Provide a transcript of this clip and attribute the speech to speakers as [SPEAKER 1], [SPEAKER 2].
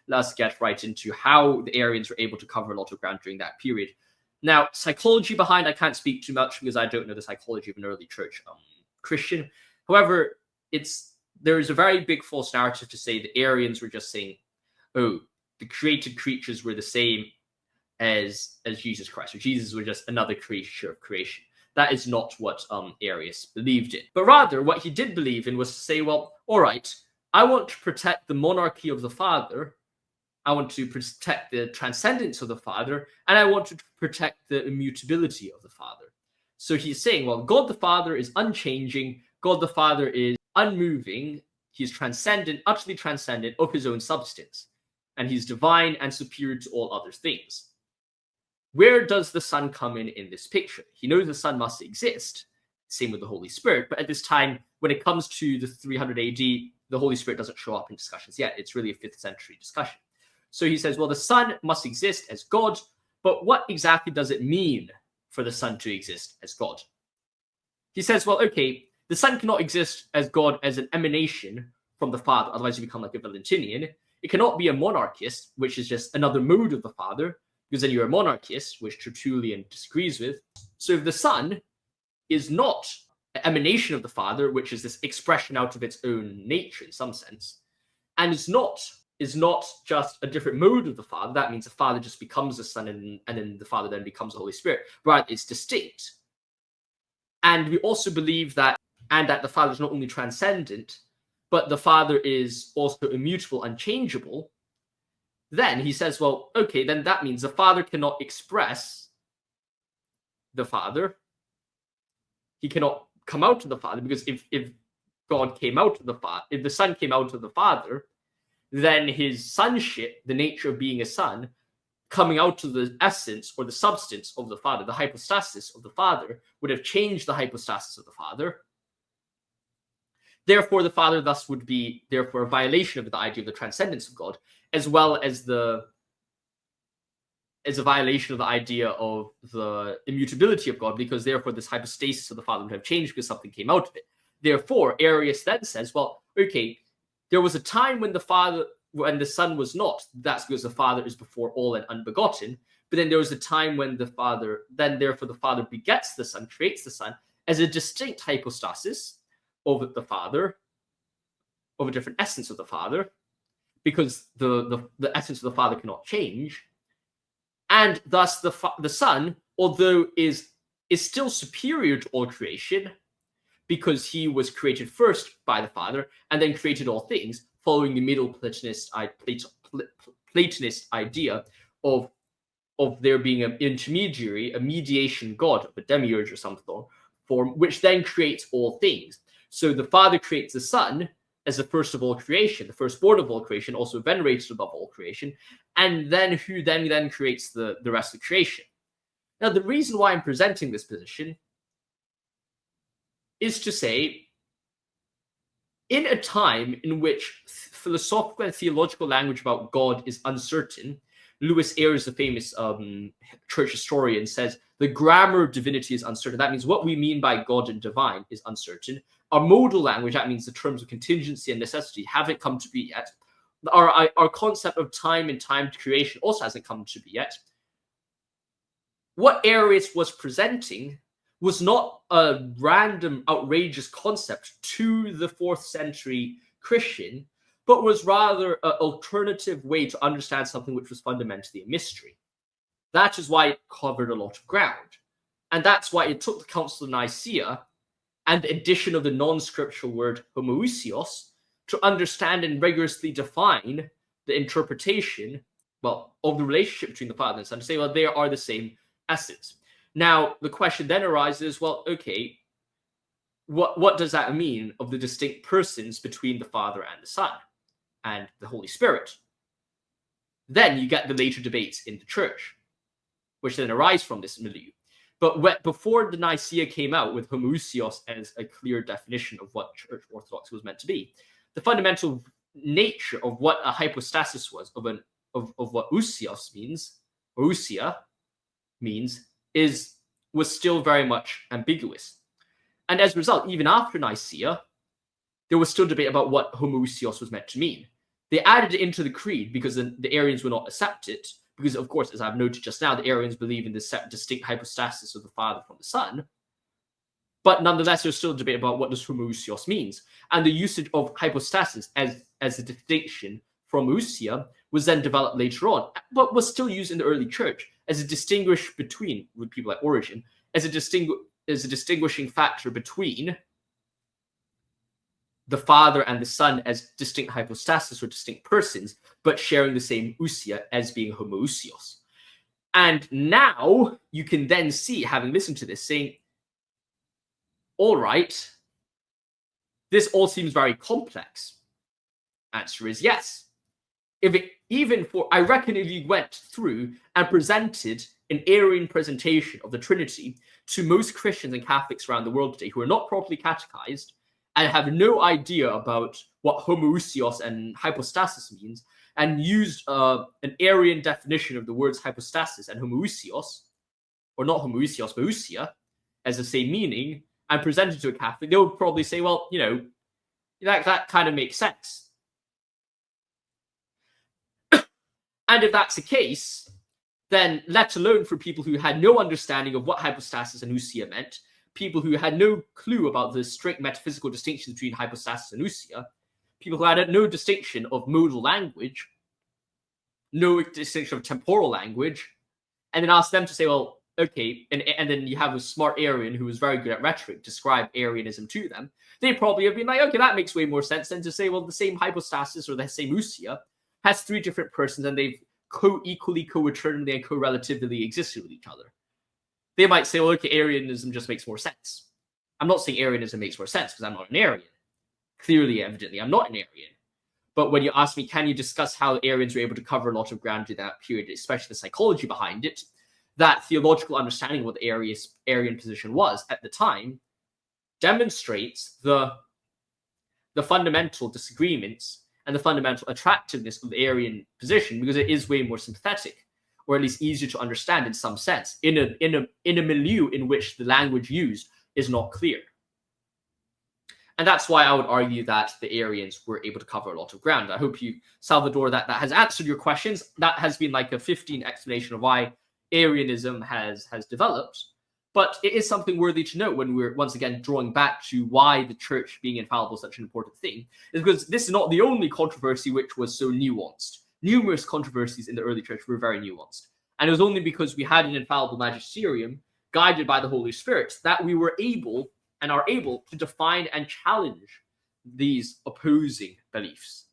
[SPEAKER 1] let's get right into how the Arians were able to cover a lot of ground during that period. Now, psychology behind, I can't speak too much because I don't know the psychology of an early church Christian. However, there is a very big false narrative to say the Arians were just saying, oh, the created creatures were the same as Jesus Christ, or Jesus was just another creature of creation. That is not what Arius believed in. But rather, what he did believe in was to say, well, all right, I want to protect the monarchy of the Father, I want to protect the transcendence of the Father, and I want to protect the immutability of the Father. So he's saying, well, God the Father is unchanging, God the Father is unmoving, he's transcendent, utterly transcendent of his own substance, and he's divine and superior to all other things. Where does the Son come in this picture? He knows the Son must exist, same with the Holy Spirit, but at this time, when it comes to the 300 AD, the Holy Spirit doesn't show up in discussions yet. It's really a 5th century discussion. So he says, well, the Son must exist as God, but what exactly does it mean for the Son to exist as God? He says, well, okay, the Son cannot exist as God as an emanation from the Father, otherwise you become like a Valentinian. It cannot be a monarchist, which is just another mode of the Father, because then you're a monarchist, which Tertullian disagrees with. So if the Son is not an emanation of the Father, which is this expression out of its own nature in some sense, and is not just a different mode of the Father, that means the Father just becomes the Son, and then the Father then becomes the Holy Spirit. Right? It's distinct. And we also believe that the Father is not only transcendent, but the Father is also immutable, unchangeable. Then he says, well, okay, then that means the Father cannot express the Father. He cannot come out to the Father, because if God came out to the Father, if the Son came out to the Father, then his sonship, the nature of being a son, coming out to the essence or the substance of the Father, the hypostasis of the Father, would have changed the hypostasis of the Father. Therefore, the Father thus would be, therefore, a violation of the idea of the transcendence of God, as well as a violation of the idea of the immutability of God, because therefore this hypostasis of the Father would have changed because something came out of it. Therefore, Arius then says, well, okay, there was a time when the Son was not. That's because the Father is before all and unbegotten. But then there was a time when therefore the Father begets the Son, creates the Son as a distinct hypostasis of the Father, of a different essence of the Father, because the essence of the Father cannot change. And thus the Son, although is still superior to all creation, because he was created first by the Father and then created all things, following the Middle Platonist idea of there being an intermediary, a mediation God, a demiurge or some form, which then creates all things. So the Father creates the Son as the first of all creation, the firstborn of all creation, also venerated above all creation, and then who then creates the rest of creation. Now, the reason why I'm presenting this position is to say, in a time in which philosophical and theological language about God is uncertain, Louis Ayres, the famous church historian, says the grammar of divinity is uncertain. That means what we mean by God and divine is uncertain. Our modal language, that means the terms of contingency and necessity, haven't come to be yet. Our concept of time and timed creation also hasn't come to be yet. What Arius was presenting was not a random, outrageous concept to the 4th century Christian, but was rather an alternative way to understand something which was fundamentally a mystery. That is why it covered a lot of ground. And that's why it took the Council of Nicaea and the addition of the non-scriptural word homoousios to understand and rigorously define the interpretation, of the relationship between the Father and the Son, to say, well, they are the same essence. Now, the question then arises, well, okay, what does that mean of the distinct persons between the Father and the Son and the Holy Spirit? Then you get the later debates in the church, which then arise from this milieu. But before the Nicaea came out with homoousios as a clear definition of what church orthodoxy was meant to be, the fundamental nature of what a hypostasis was, of what ousios means, or ousia means, was still very much ambiguous. And as a result, even after Nicaea, there was still debate about what homoousios was meant to mean. They added it into the creed because the Arians would not accept it. Because, of course, as I've noted just now, the Arians believe in this distinct hypostasis of the Father from the Son. But nonetheless, there's still a debate about what does homoousios means. And the usage of hypostasis as a distinction from ousia was then developed later on, but was still used in the early church as a distinguish between, with people like Origen, as a distinguishing factor between the Father and the Son as distinct hypostasis or distinct persons, but sharing the same ousia as being homoousios. And now you can then see, having listened to this, saying, all right, this all seems very complex. Answer is yes. I reckon if you went through and presented an Arian presentation of the Trinity to most Christians and Catholics around the world today who are not properly catechized and have no idea about what homoousios and hypostasis means, and used an Arian definition of the words hypostasis and homoousios, or not homoousios, but ousia, as the same meaning, and presented to a Catholic, they would probably say, well, that kind of makes sense. And if that's the case, then let alone for people who had no understanding of what hypostasis and ousia meant, people who had no clue about the strict metaphysical distinction between hypostasis and ousia, people who had no distinction of modal language, no distinction of temporal language, and then ask them to say, well, okay, and then you have a smart Arian who was very good at rhetoric, describe Arianism to them, they probably have been like, okay, that makes way more sense than to say, well, the same hypostasis or the same ousia has three different persons and they've co-equally, co-eternally, and co-relatively existed with each other. They might say, well, okay, Arianism just makes more sense. I'm not saying Arianism makes more sense because I'm not an Arian. Clearly, evidently, I'm not an Arian. But when you ask me, can you discuss how Arians were able to cover a lot of ground during that period, especially the psychology behind it, that theological understanding of what the Arian position was at the time demonstrates the fundamental disagreements and the fundamental attractiveness of the Arian position, because it is way more sympathetic, or at least easier to understand in some sense, in a milieu in which the language used is not clear. And that's why I would argue that the Arians were able to cover a lot of ground. I hope you, Salvador, that has answered your questions. That has been like a 15 explanation of why Arianism has developed. But it is something worthy to note when we're once again drawing back to why the church being infallible is such an important thing, is because this is not the only controversy which was so nuanced. Numerous controversies in the early church were very nuanced. And it was only because we had an infallible magisterium guided by the Holy Spirit that we were able and are able to define and challenge these opposing beliefs.